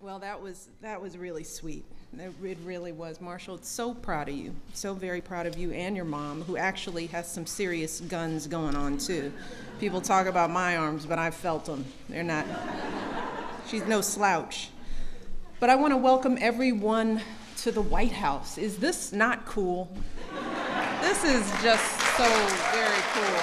Well, that was really sweet. It really was. Marshall, so proud of you. So very proud of you and your mom, who actually has some serious guns going on, too. People talk about my arms, but I've felt them. They're not, she's no slouch. But I want to welcome everyone to the White House. Is this not cool? This is just so very cool.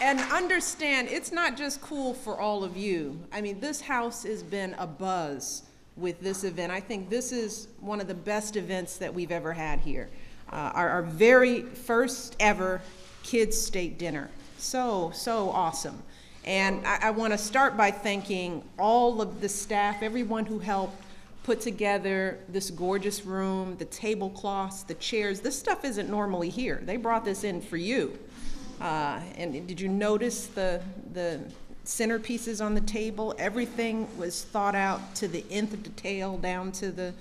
And understand, it's not just cool for all of you. I mean, this house has been abuzz with this event. I think this is one of the best events that we've ever had here. Our very first ever kids' state dinner. So awesome. And I want to start by thanking all of the staff, everyone who helped put together this gorgeous room, the tablecloths, the chairs. This stuff isn't normally here. They brought this in for you. And did you notice the centerpieces on the table? Everything was thought out to the nth detail, down to the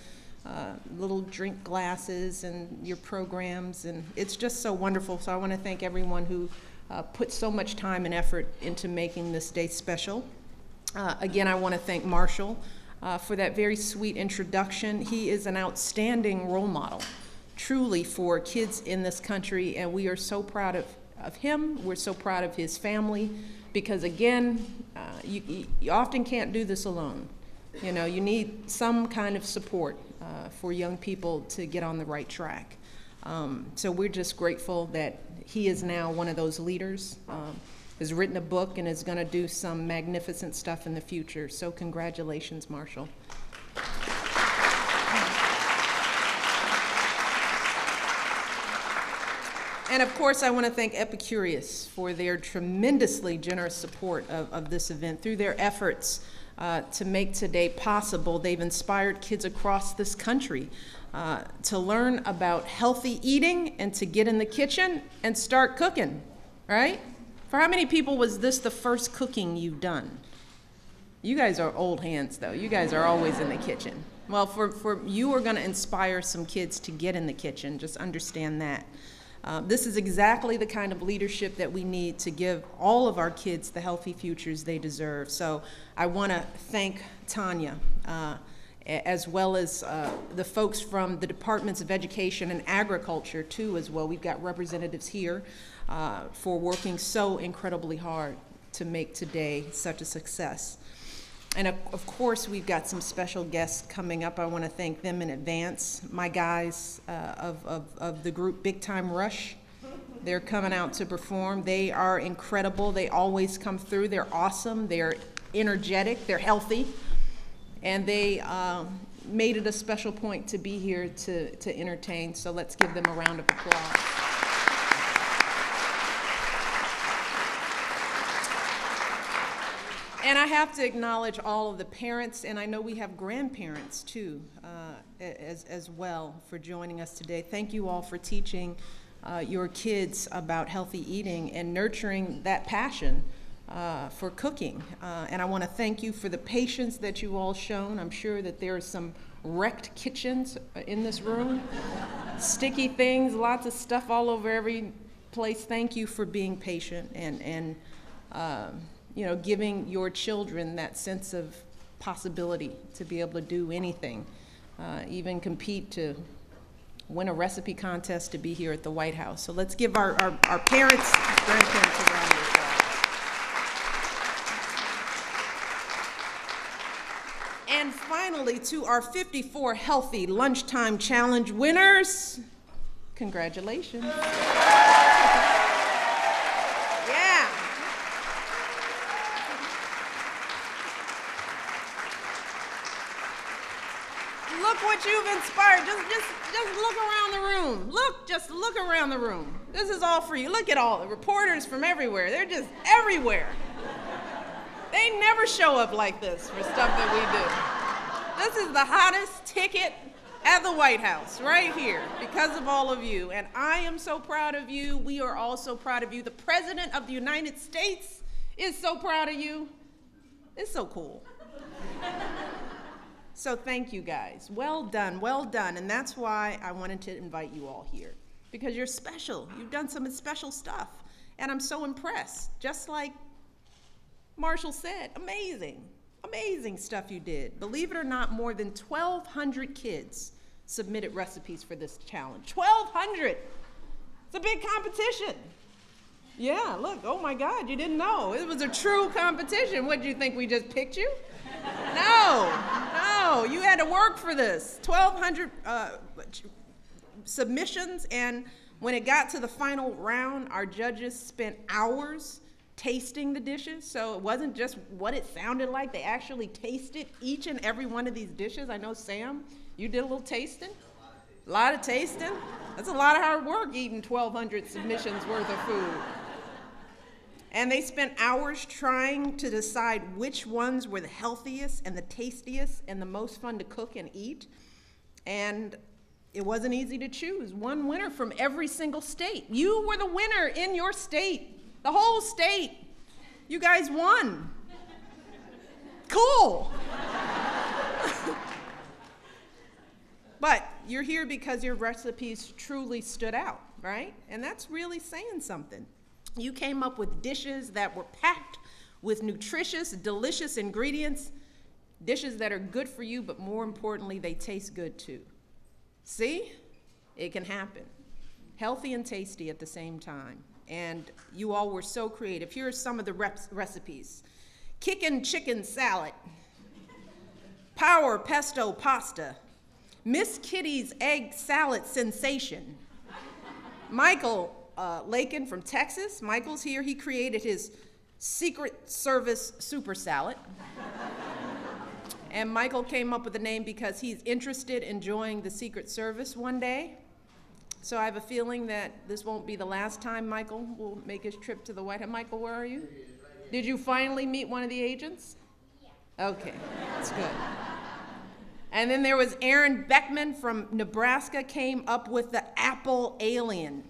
little drink glasses and your programs, and it's just so wonderful. So I want to thank everyone who put so much time and effort into making this day special. Again, I want to thank Marshall for that very sweet introduction. He is an outstanding role model, truly, for kids in this country, and we are so proud of him. We're so proud of his family, because again, you often can't do this alone. You know, you need some kind of support for young people to get on the right track. So we're just grateful that he is now one of those leaders, has written a book and is going to do some magnificent stuff in the future. So congratulations, Marshall. And of course, I want to thank Epicurious for their tremendously generous support of this event. Through their efforts to make today possible, they've inspired kids across this country to learn about healthy eating and to get in the kitchen and start cooking, right? For how many people was this the first cooking you've done? You guys are old hands, though. You guys are always in the kitchen. Well, for you are going to inspire some kids to get in the kitchen. Just understand that. This is exactly the kind of leadership that we need to give all of our kids the healthy futures they deserve. So I want to thank Tanya, as well as the folks from the Departments of Education and Agriculture, too, as well. We've got representatives here for working so incredibly hard to make today such a success. And of course, we've got some special guests coming up. I want to thank them in advance. My guys of the group Big Time Rush, they're coming out to perform. They are incredible. They always come through. They're awesome. They're energetic. They're healthy. And they made it a special point to be here to entertain. So let's give them a round of applause. And I have to acknowledge all of the parents, and I know we have grandparents too, as well, for joining us today. Thank you all for teaching your kids about healthy eating and nurturing that passion for cooking. And I want to thank you for the patience that you all shown. I'm sure that there are some wrecked kitchens in this room, sticky things, lots of stuff all over every place. Thank you for being patient and you know, giving your children that sense of possibility to be able to do anything, even compete to win a recipe contest, to be here at the White House. So let's give our parents, grandparents a round of applause. And finally, to our 54 Healthy Lunchtime Challenge winners, congratulations. Look what you've inspired. Just look around the room. Just look around the room. This is all for you. Look at all the reporters from everywhere. They're just everywhere. They never show up like this for stuff that we do. This is the hottest ticket at the White House, right here, because of all of you. And I am so proud of you. We are all so proud of you. The President of the United States is so proud of you. It's so cool. So thank you guys. Well done, well done. And that's why I wanted to invite you all here, because you're special. You've done some special stuff. And I'm so impressed, just like Marshall said, amazing, amazing stuff you did. Believe it or not, more than 1,200 kids submitted recipes for this challenge. 1,200! It's a big competition. Yeah, look, oh my God, you didn't know. It was a true competition. What, did you think we just picked you? No, you had to work for this. 1,200 submissions, and when it got to the final round, our judges spent hours tasting the dishes, so it wasn't just what it sounded like. They actually tasted each and every one of these dishes. I know, Sam, you did a little tasting? A lot of tasting? That's a lot of hard work eating 1,200 submissions worth of food. And they spent hours trying to decide which ones were the healthiest and the tastiest and the most fun to cook and eat. And it wasn't easy to choose one winner from every single state. You were the winner in your state, the whole state. You guys won. Cool. But you're here because your recipes truly stood out, right? And that's really saying something. You came up with dishes that were packed with nutritious, delicious ingredients, dishes that are good for you, but more importantly, they taste good too. See? It can happen. Healthy and tasty at the same time. And you all were so creative. Here are some of the recipes. Kickin' chicken salad. Power pesto pasta. Miss Kitty's egg salad sensation. Michael Lakin from Texas. Michael's here. He created his Secret Service super salad. And Michael came up with the name because he's interested in joining the Secret Service one day. So I have a feeling that this won't be the last time Michael will make his trip to the White House. Michael, where are you? Did you finally meet one of the agents? Yeah. Okay, that's good. And then there was Aaron Beckman from Nebraska came up with the apple alien,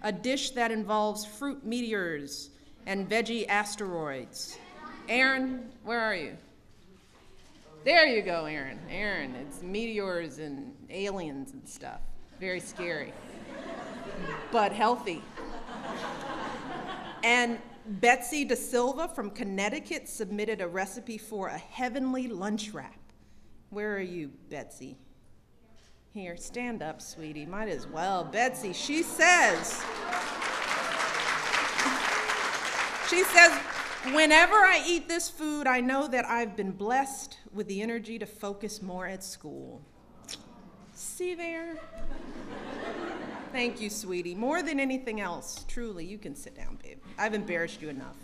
a dish that involves fruit meteors and veggie asteroids. Aaron, where are you? There you go, Aaron. Aaron, it's meteors and aliens and stuff. Very scary, but healthy. And Betsy Da Silva from Connecticut submitted a recipe for a heavenly lunch wrap. Where are you, Betsy? Here, stand up, sweetie. Might as well. Betsy, she says, whenever I eat this food, I know that I've been blessed with the energy to focus more at school. See there? Thank you, sweetie. More than anything else, truly, you can sit down, babe. I've embarrassed you enough.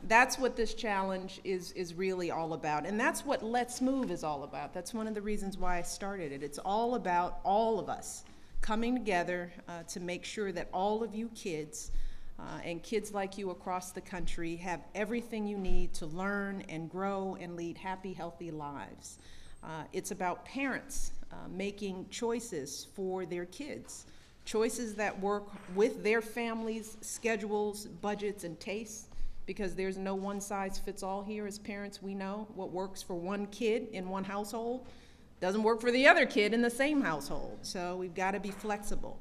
That's what this challenge is really all about. And that's what Let's Move is all about. That's one of the reasons why I started it. It's all about all of us coming together to make sure that all of you kids and kids like you across the country have everything you need to learn and grow and lead happy, healthy lives. It's about parents making choices for their kids, choices that work with their families' schedules, budgets, and tastes, because there's no one size fits all here. As parents, we know what works for one kid in one household doesn't work for the other kid in the same household. So we've got to be flexible.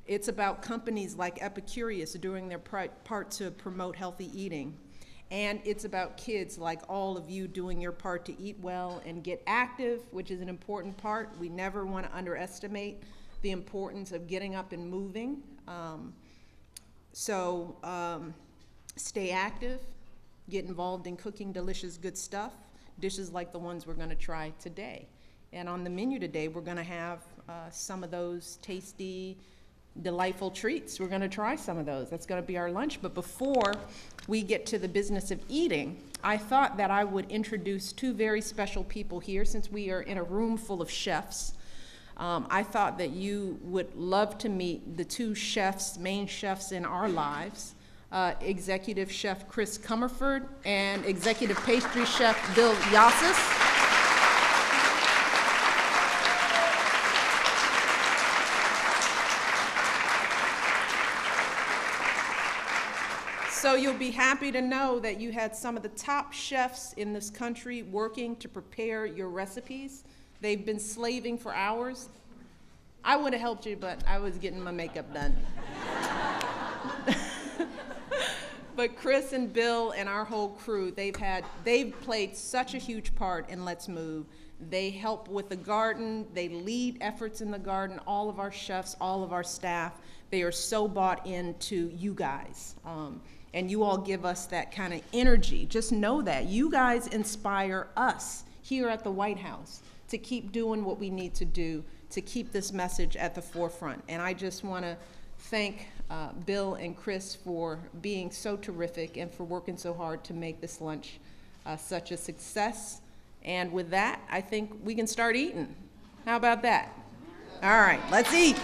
It's about companies like Epicurious doing their part to promote healthy eating. And it's about kids like all of you doing your part to eat well and get active, which is an important part. We never want to underestimate the importance of getting up and moving. Stay active, get involved in cooking delicious, good stuff, dishes like the ones we're going to try today. And on the menu today, we're going to have some of those tasty, delightful treats. We're going to try some of those. That's going to be our lunch. But before we get to the business of eating, I thought that I would introduce two very special people here, since we are in a room full of chefs. I thought that you would love to meet the two chefs, main chefs in our lives, Executive Chef Chris Comerford and Executive Pastry Chef Bill Yassis. So you'll be happy to know that you had some of the top chefs in this country working to prepare your recipes. They've been slaving for hours. I would have helped you, but I was getting my makeup done. But Chris and Bill and our whole crew, they've played such a huge part in Let's Move. They help with the garden, they lead efforts in the garden, all of our chefs, all of our staff, they are so bought into you guys. And you all give us that kind of energy. Just know that. You guys inspire us here at the White House to keep doing what we need to do to keep this message at the forefront. And I just want to thank Bill and Chris for being so terrific and for working so hard to make this lunch such a success. And with that, I think we can start eating. How about that? All right, let's eat.